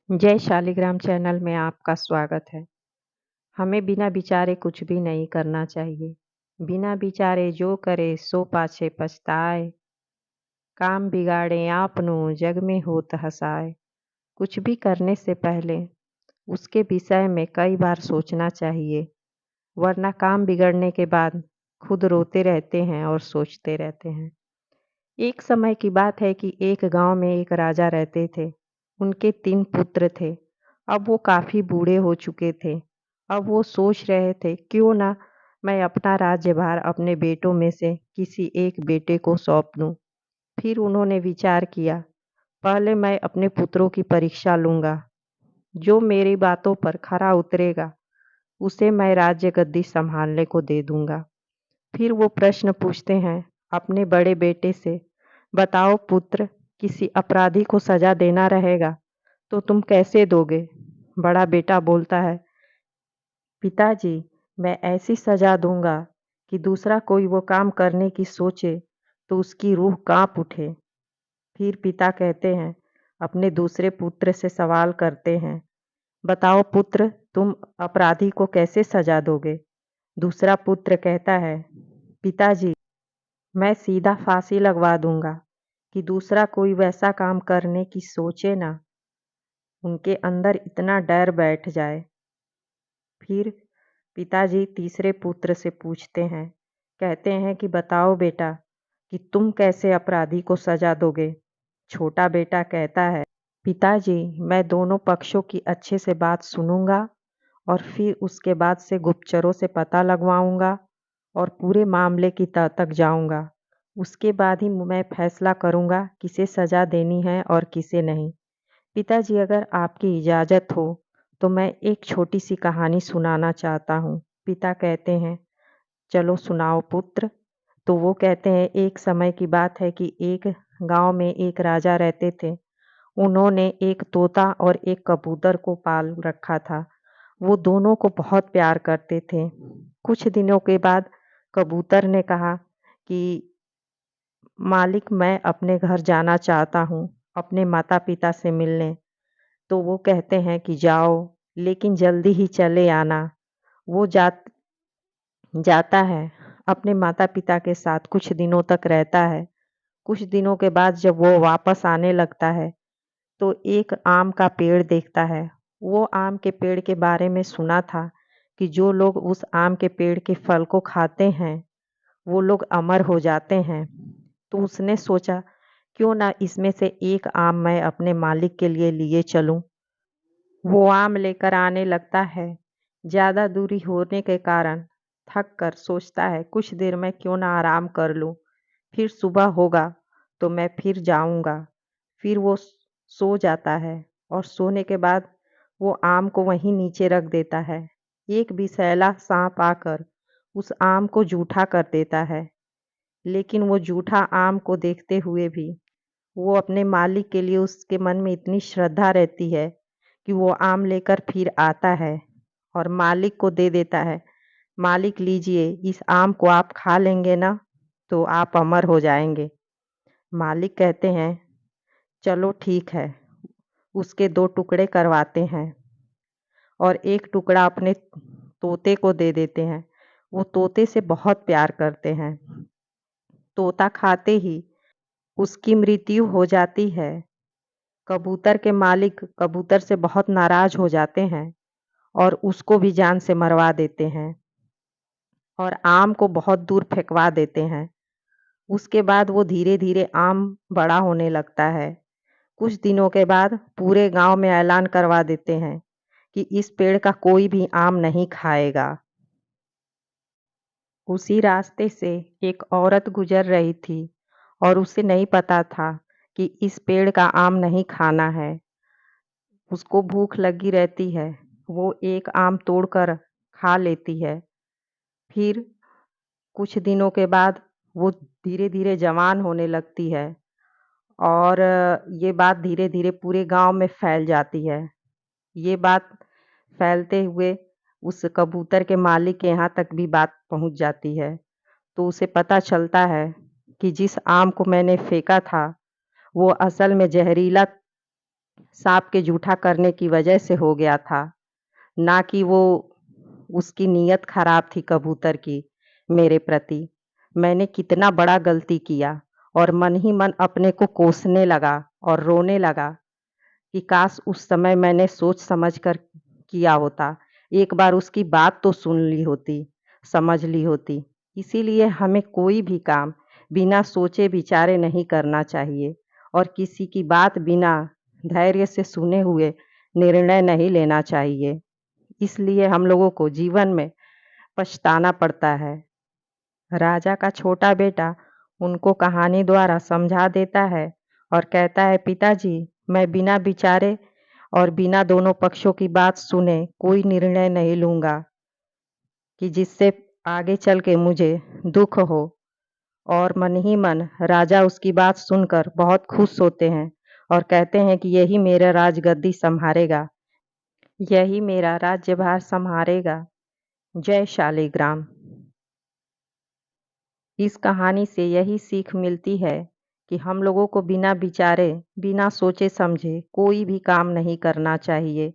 जय शालिग्राम चैनल में आपका स्वागत है। हमें बिना विचारे कुछ भी नहीं करना चाहिए। बिना विचारे जो करे सो पाछे पछताए। काम बिगाड़े आपनु जग में होत हँसाए। कुछ भी करने से पहले उसके विषय में कई बार सोचना चाहिए, वरना काम बिगड़ने के बाद खुद रोते रहते हैं और सोचते रहते हैं। एक समय की बात है कि एक गांव में एक राजा रहते थे। उनके 3 पुत्र थे। अब वो काफ़ी बूढ़े हो चुके थे। अब वो सोच रहे थे क्यों ना मैं अपना राज्यभार अपने बेटों में से किसी एक बेटे को सौंप दूं। फिर उन्होंने विचार किया, पहले मैं अपने पुत्रों की परीक्षा लूँगा। जो मेरी बातों पर खरा उतरेगा, उसे मैं राज्य गद्दी संभालने को दे दूँगा। फिर वो प्रश्न पूछते हैं अपने बड़े बेटे से, बताओ पुत्र, किसी अपराधी को सज़ा देना रहेगा तो तुम कैसे दोगे? बड़ा बेटा बोलता है, पिताजी, मैं ऐसी सज़ा दूँगा कि दूसरा कोई वो काम करने की सोचे तो उसकी रूह काँप उठे। फिर पिता कहते हैं, अपने दूसरे पुत्र से सवाल करते हैं, बताओ पुत्र, तुम अपराधी को कैसे सज़ा दोगे? दूसरा पुत्र कहता है, पिताजी, मैं सीधा फांसी लगवा दूँगा कि दूसरा कोई वैसा काम करने की सोचे ना, उनके अंदर इतना डर बैठ जाए। फिर पिताजी तीसरे पुत्र से पूछते हैं, कहते हैं कि बताओ बेटा, कि तुम कैसे अपराधी को सज़ा दोगे? छोटा बेटा कहता है, पिताजी, मैं दोनों पक्षों की अच्छे से बात सुनूँगा और फिर उसके बाद से गुप्तचरों से पता लगवाऊँगा और पूरे मामले की तह तक जाऊँगा। उसके बाद ही मैं फैसला करूँगा किसे सज़ा देनी है और किसे नहीं। पिताजी, अगर आपकी इजाज़त हो तो मैं एक छोटी-सी कहानी सुनाना चाहता हूँ। पिता कहते हैं, चलो सुनाओ पुत्र। तो वो कहते हैं, एक समय की बात है कि एक गाँव में एक राजा रहते थे। उन्होंने एक तोता और एक कबूतर को पाल रखा था। वो दोनों को बहुत प्यार करते थे। कुछ दिनों के बाद कबूतर ने कहा कि मालिक, मैं अपने घर जाना चाहता हूँ, अपने माता-पिता से मिलने। तो वो कहते हैं कि जाओ, लेकिन जल्दी ही चले आना। वो जाता है, अपने माता-पिता के साथ कुछ दिनों तक रहता है। कुछ दिनों के बाद जब वो वापस आने लगता है, तो एक आम का पेड़ देखता है। वो आम के पेड़ के बारे में सुना था कि जो लोग उस आम के पेड़ के फल को खाते हैं, वो लोग अमर हो जाते हैं। तो उसने सोचा, क्यों ना इसमें से एक आम मैं अपने मालिक के लिए चलूं। वो आम लेकर आने लगता है। ज़्यादा दूरी होने के कारण थक कर सोचता है, कुछ देर में क्यों ना आराम कर लूं। फिर सुबह होगा तो मैं फिर जाऊंगा। फिर वो सो जाता है और सोने के बाद वो आम को वहीं नीचे रख देता है। एक विषैला सांप आकर उस आम को जूठा कर देता है। लेकिन वो जूठा आम को देखते हुए भी वो अपने मालिक के लिए, उसके मन में इतनी श्रद्धा रहती है कि वो आम लेकर फिर आता है और मालिक को दे देता है। मालिक, लीजिए, इस आम को आप खा लेंगे ना तो आप अमर हो जाएंगे। मालिक कहते हैं, चलो ठीक है। उसके 2 टुकड़े करवाते हैं और एक टुकड़ा अपने तोते को दे देते हैं। वो तोते से बहुत प्यार करते हैं। तोता खाते ही उसकी मृत्यु हो जाती है। कबूतर के मालिक कबूतर से बहुत नाराज हो जाते हैं और उसको भी जान से मरवा देते हैं और आम को बहुत दूर फेंकवा देते हैं। उसके बाद वो धीरे-धीरे आम बड़ा होने लगता है। कुछ दिनों के बाद पूरे गांव में ऐलान करवा देते हैं कि इस पेड़ का कोई भी आम नहीं खाएगा। उसी रास्ते से एक औरत गुजर रही थी और उसे नहीं पता था कि इस पेड़ का आम नहीं खाना है। उसको भूख लगी रहती है। वो एक आम तोड़कर खा लेती है। फिर कुछ दिनों के बाद वो धीरे-धीरे जवान होने लगती है और ये बात धीरे-धीरे पूरे गाँव में फैल जाती है। ये बात फैलते हुए उस कबूतर के मालिक के यहाँ तक भी बात पहुँच जाती है। तो उसे पता चलता है कि जिस आम को मैंने फेंका था, वो असल में जहरीला सांप के जूठा करने की वजह से हो गया था, ना कि वो उसकी नीयत खराब थी कबूतर की मेरे प्रति। मैंने कितना बड़ा गलती किया और मन ही मन अपने को कोसने लगा और रोने लगा कि काश उस समय मैंने सोच समझ कर किया होता। एक बार उसकी बात तो सुन ली होती, समझ ली होती। इसीलिए हमें कोई भी काम बिना सोचे विचारे नहीं करना चाहिए और किसी की बात बिना धैर्य से सुने हुए निर्णय नहीं लेना चाहिए। इसलिए हम लोगों को जीवन में पछताना पड़ता है। राजा का छोटा बेटा उनको कहानी द्वारा समझा देता है और कहता है, पिताजी, मैं बिना विचारे और बिना दोनों पक्षों की बात सुने कोई निर्णय नहीं लूँगा कि जिससे आगे चल के मुझे दुःख हो। और मन ही मन राजा उसकी बात सुनकर बहुत खुश होते हैं और कहते हैं कि यही मेरा राजगद्दी संभालेगा, यही मेरा राज्यभार संभालेगा। जय शालिग्राम। इस कहानी से यही सीख मिलती है कि हम लोगों को बिना विचारे, बिना सोचे समझे कोई भी काम नहीं करना चाहिए।